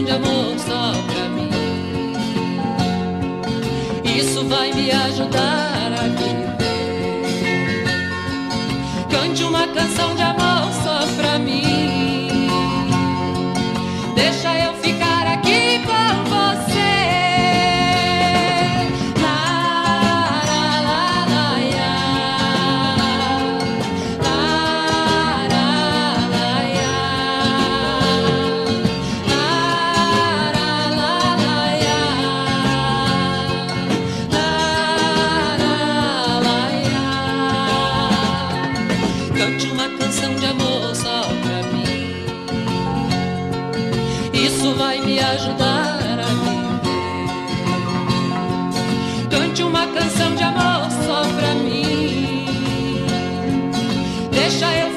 canção de amor só pra mim. Isso vai me ajudar a viver. Cante uma canção de amor só pra mim. Deixa eu ficar aqui com você. Cante uma canção de amor só pra mim. Isso vai me ajudar a viver. Cante uma canção de amor só pra mim. Deixa eu